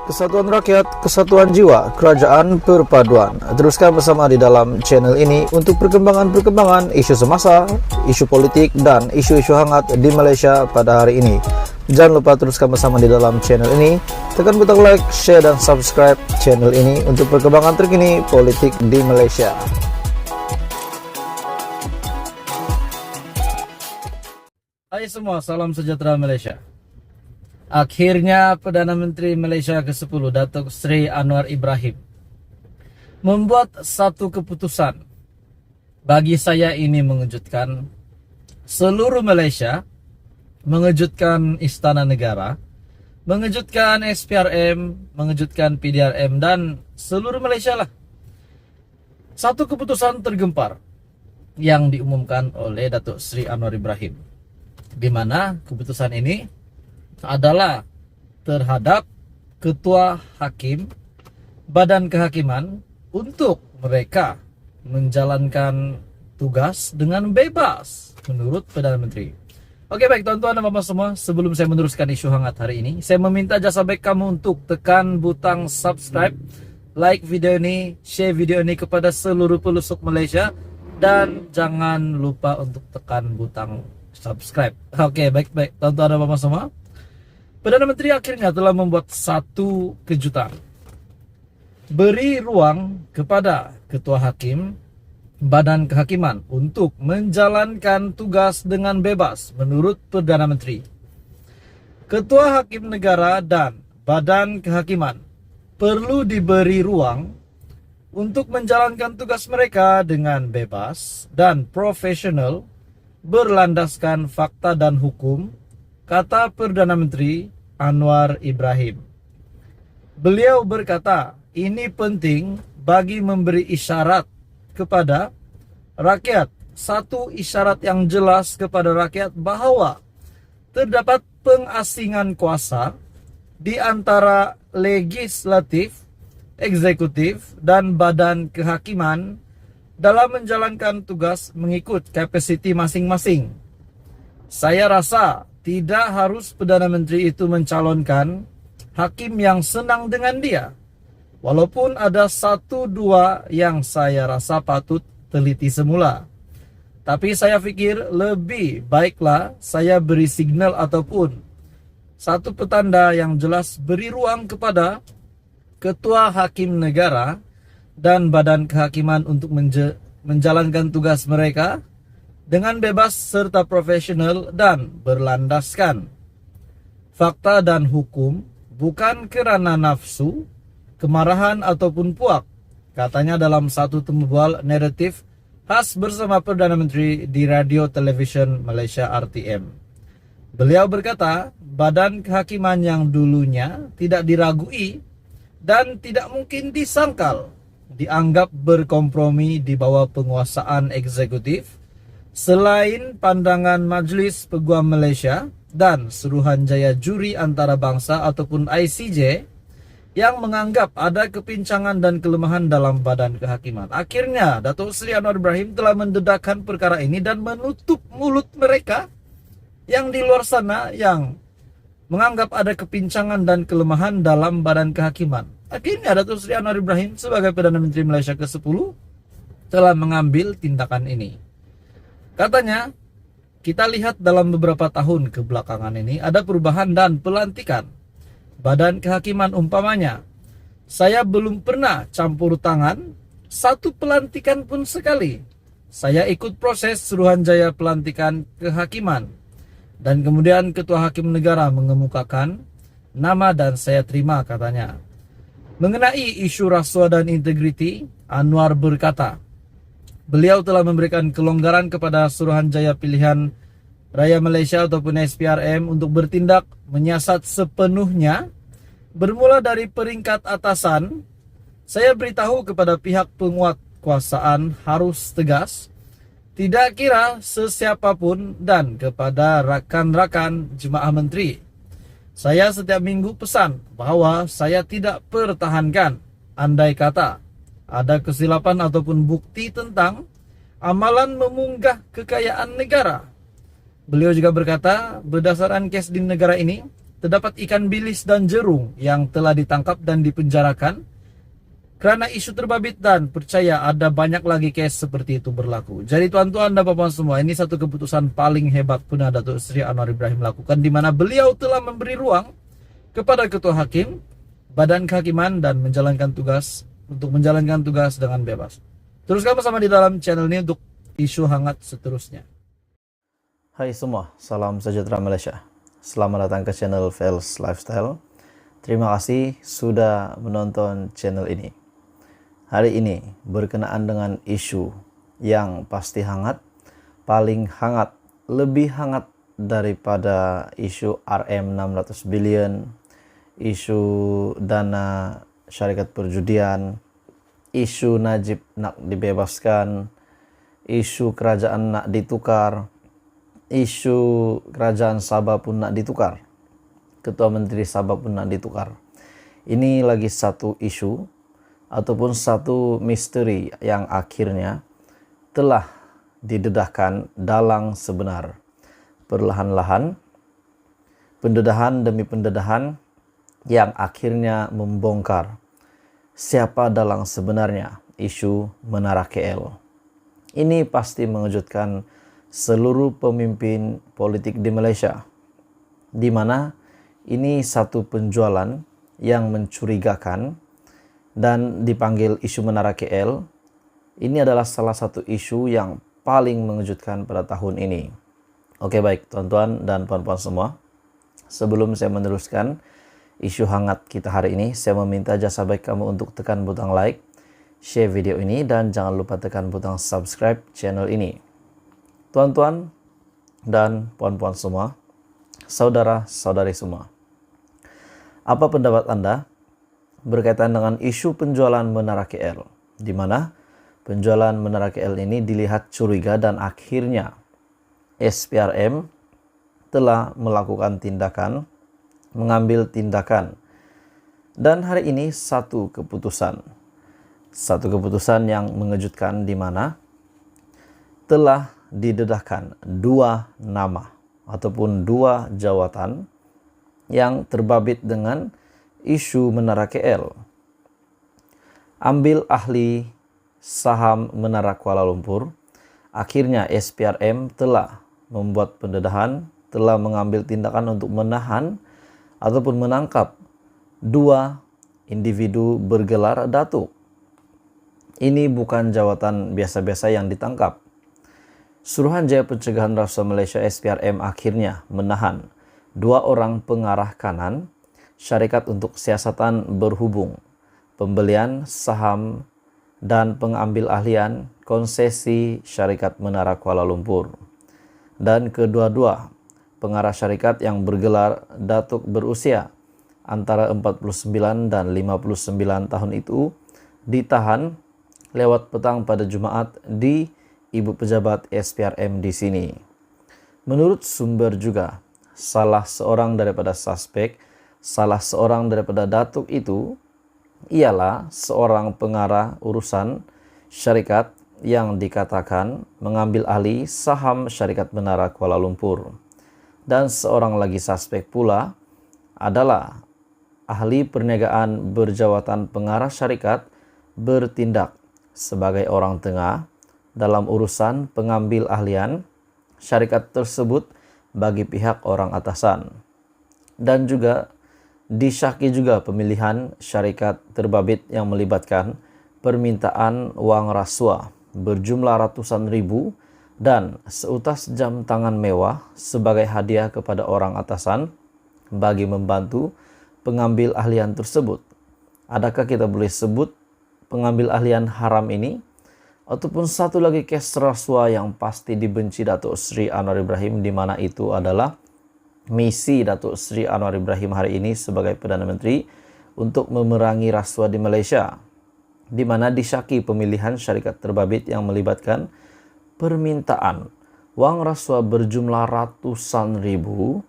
Kesatuan rakyat, kesatuan jiwa, kerajaan perpaduan. Teruskan bersama di dalam channel ini untuk perkembangan-perkembangan isu semasa, isu politik, dan isu-isu hangat di Malaysia pada hari ini. Jangan lupa teruskan bersama di dalam channel ini. Tekan butang like, share, dan subscribe channel ini untuk perkembangan terkini politik di Malaysia. Hai semua, salam sejahtera Malaysia. Akhirnya Perdana Menteri Malaysia ke-10 Datuk Seri Anwar Ibrahim membuat satu keputusan. Bagi saya ini mengejutkan seluruh Malaysia, mengejutkan Istana Negara, mengejutkan SPRM, mengejutkan PDRM, dan seluruh Malaysia lah. Satu keputusan tergempar yang diumumkan oleh Datuk Seri Anwar Ibrahim, di mana keputusan ini adalah terhadap ketua hakim Badan Kehakiman untuk mereka menjalankan tugas dengan bebas menurut Perdana Menteri. Oke, baik tuan-tuan dan bapak semua, sebelum saya meneruskan isu hangat hari ini, saya meminta jasa baik kamu untuk tekan butang subscribe, like video ini, share video ini kepada seluruh pelosok Malaysia, dan jangan lupa untuk tekan butang subscribe. Oke, baik-baik tuan-tuan dan bapak semua, Perdana Menteri akhirnya telah membuat satu kejutan. Beri ruang kepada Ketua Hakim Badan Kehakiman untuk menjalankan tugas dengan bebas menurut Perdana Menteri. Ketua Hakim Negara dan Badan Kehakiman perlu diberi ruang untuk menjalankan tugas mereka dengan bebas dan profesional berlandaskan fakta dan hukum, kata Perdana Menteri Anwar Ibrahim. Beliau berkata, ini penting bagi memberi isyarat kepada rakyat, satu isyarat yang jelas kepada rakyat bahwa terdapat pengasingan kuasa di antara legislatif, eksekutif, dan badan kehakiman dalam menjalankan tugas mengikut kapasiti masing-masing. Saya rasa tidak harus Perdana Menteri itu mencalonkan hakim yang senang dengan dia. Walaupun ada satu dua yang saya rasa patut teliti semula. Tapi saya fikir lebih baiklah saya beri signal ataupun satu petanda yang jelas, beri ruang kepada Ketua Hakim Negara dan Badan Kehakiman untuk menjalankan tugas mereka dengan bebas serta profesional dan berlandaskan fakta dan hukum, bukan kerana nafsu, kemarahan ataupun puak, katanya dalam satu tembal naratif khas bersama Perdana Menteri di Radio Television Malaysia RTM. Beliau berkata, Badan Kehakiman yang dulunya tidak diragui dan tidak mungkin disangkal, dianggap berkompromi di bawah penguasaan eksekutif, selain pandangan Majlis Peguam Malaysia dan Suruhanjaya Juri Antarabangsa ataupun ICJ yang menganggap ada kepincangan dan kelemahan dalam Badan Kehakiman. Akhirnya Datuk Seri Anwar Ibrahim telah mendedahkan perkara ini dan menutup mulut mereka yang di luar sana yang menganggap ada kepincangan dan kelemahan dalam Badan Kehakiman. Akhirnya Datuk Seri Anwar Ibrahim sebagai Perdana Menteri Malaysia ke-10 telah mengambil tindakan ini. Katanya, kita lihat dalam beberapa tahun kebelakangan ini ada perubahan dan pelantikan Badan Kehakiman. Umpamanya, saya belum pernah campur tangan satu pelantikan pun sekali. Saya ikut proses Suruhanjaya pelantikan kehakiman, dan kemudian Ketua Hakim Negara mengemukakan nama dan saya terima, katanya. Mengenai isu rasuah dan integriti, Anwar berkata, beliau telah memberikan kelonggaran kepada Suruhanjaya Pilihan Raya Malaysia ataupun SPRM untuk bertindak menyiasat sepenuhnya. Bermula dari peringkat atasan, saya beritahu kepada pihak penguat kuasaan harus tegas, tidak kira sesiapapun, dan kepada rakan-rakan jemaah menteri. Saya setiap minggu pesan bahwa saya tidak pertahankan andai kata ada kesilapan ataupun bukti tentang amalan memunggah kekayaan negara. Beliau juga berkata, berdasarkan kes di negara ini, terdapat ikan bilis dan jerung yang telah ditangkap dan dipenjarakan karena isu terbabit, dan percaya ada banyak lagi case seperti itu berlaku. Jadi tuan-tuan dan puan semua, ini satu keputusan paling hebat pernah Datuk Seri Anwar Ibrahim lakukan, di mana beliau telah memberi ruang kepada ketua hakim, badan kehakiman, dan menjalankan tugas dengan bebas. Teruskan bersama di dalam channel ini untuk isu hangat seterusnya. Hai semua, salam sejahtera Malaysia. Selamat datang ke channel Fels Lifestyle. Terima kasih sudah menonton channel ini. Hari ini berkenaan dengan isu yang pasti hangat, paling hangat, lebih hangat daripada isu RM 600 billion, isu dana syarikat perjudian, isu Najib nak dibebaskan, isu kerajaan nak ditukar, isu kerajaan Sabah pun nak ditukar, Ketua Menteri Sabah pun nak ditukar. Ini lagi satu isu ataupun satu misteri yang akhirnya telah didedahkan dalang sebenar. Perlahan-lahan, pendedahan demi pendedahan yang akhirnya membongkar siapa dalang sebenarnya isu Menara KL. Ini pasti mengejutkan seluruh pemimpin politik di Malaysia, di mana ini satu penjualan yang mencurigakan dan dipanggil isu Menara KL. Ini adalah salah satu isu yang paling mengejutkan pada tahun ini. Oke, baik tuan-tuan dan puan-puan semua, sebelum saya meneruskan isu hangat kita hari ini, saya meminta jasa baik kamu untuk tekan butang like, share video ini, dan jangan lupa tekan butang subscribe channel ini. Tuan-tuan dan puan-puan semua, saudara-saudari semua, apa pendapat Anda berkaitan dengan isu penjualan Menara KL, di mana penjualan Menara KL ini dilihat curiga dan akhirnya SPRM telah melakukan tindakan, mengambil tindakan. Dan hari ini satu keputusan yang mengejutkan, di mana telah didedahkan dua nama ataupun dua jawatan yang terbabit dengan isu Menara KL. Ambil ahli saham Menara Kuala Lumpur, akhirnya SPRM telah membuat pendedahan, telah mengambil tindakan untuk menahan ataupun menangkap dua individu bergelar datuk. Ini bukan jawatan biasa-biasa yang ditangkap. Suruhanjaya Pencegahan Rasuah Malaysia SPRM akhirnya menahan dua orang pengarah kanan syarikat untuk siasatan berhubung, pembelian saham, dan pengambil ahlian konsesi syarikat Menara Kuala Lumpur. Dan kedua-dua pengarah syarikat yang bergelar datuk berusia antara 49 dan 59 tahun itu ditahan lewat petang pada Jumaat di Ibu Pejabat SPRM di sini. Menurut sumber juga, salah seorang daripada datuk itu ialah seorang pengarah urusan syarikat yang dikatakan mengambil alih saham syarikat Menara Kuala Lumpur. Dan seorang lagi suspek pula adalah ahli perniagaan berjawatan pengarah syarikat bertindak sebagai orang tengah dalam urusan pengambil ahlian syarikat tersebut bagi pihak orang atasan. Dan juga disyaki juga pemilihan syarikat terbabit yang melibatkan permintaan wang rasuah berjumlah ratusan ribu dan seutas jam tangan mewah sebagai hadiah kepada orang atasan bagi membantu pengambil ahlian tersebut. Adakah kita boleh sebut pengambil ahlian haram ini? Ataupun satu lagi kes rasuah yang pasti dibenci Datuk Seri Anwar Ibrahim, di mana itu adalah misi Datuk Seri Anwar Ibrahim hari ini sebagai Perdana Menteri untuk memerangi rasuah di Malaysia, di mana disyaki pemilihan syarikat terbabit yang melibatkan permintaan wang rasuah berjumlah ratusan ribu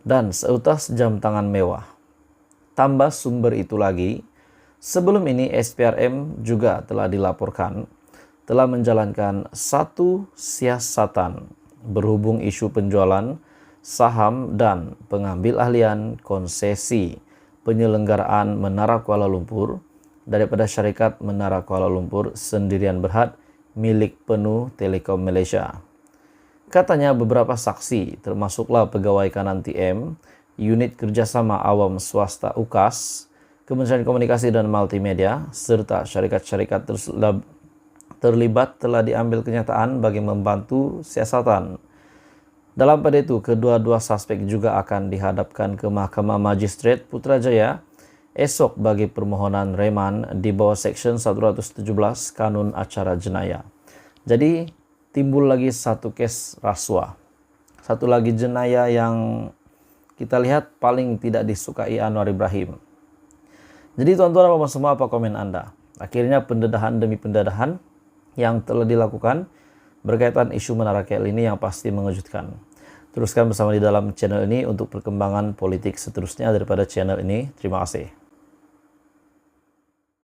dan seutas jam tangan mewah. Tambah sumber itu lagi, sebelum ini SPRM juga telah dilaporkan telah menjalankan satu siasatan berhubung isu penjualan saham dan pengambil ahlian konsesi penyelenggaraan Menara Kuala Lumpur daripada syarikat Menara Kuala Lumpur Sendirian Berhad milik penuh Telekom Malaysia. Katanya beberapa saksi, termasuklah pegawai kanan TM, unit kerjasama awam swasta UKAS, Kementerian Komunikasi dan Multimedia, serta syarikat-syarikat terlibat telah diambil kenyataan bagi membantu siasatan. Dalam pada itu, kedua-dua suspek juga akan dihadapkan ke Mahkamah Magistrate Putrajaya esok bagi permohonan reman di bawah Seksyen 117 Kanun Acara Jenayah. Jadi, timbul lagi satu kes rasuah. Satu lagi jenayah yang kita lihat paling tidak disukai Anwar Ibrahim. Jadi tuan-tuan dan semua, apa komen Anda? Akhirnya pendedahan demi pendedahan yang telah dilakukan berkaitan isu Menara KL ini yang pasti mengejutkan. Teruskan bersama di dalam channel ini untuk perkembangan politik seterusnya daripada channel ini. Terima kasih.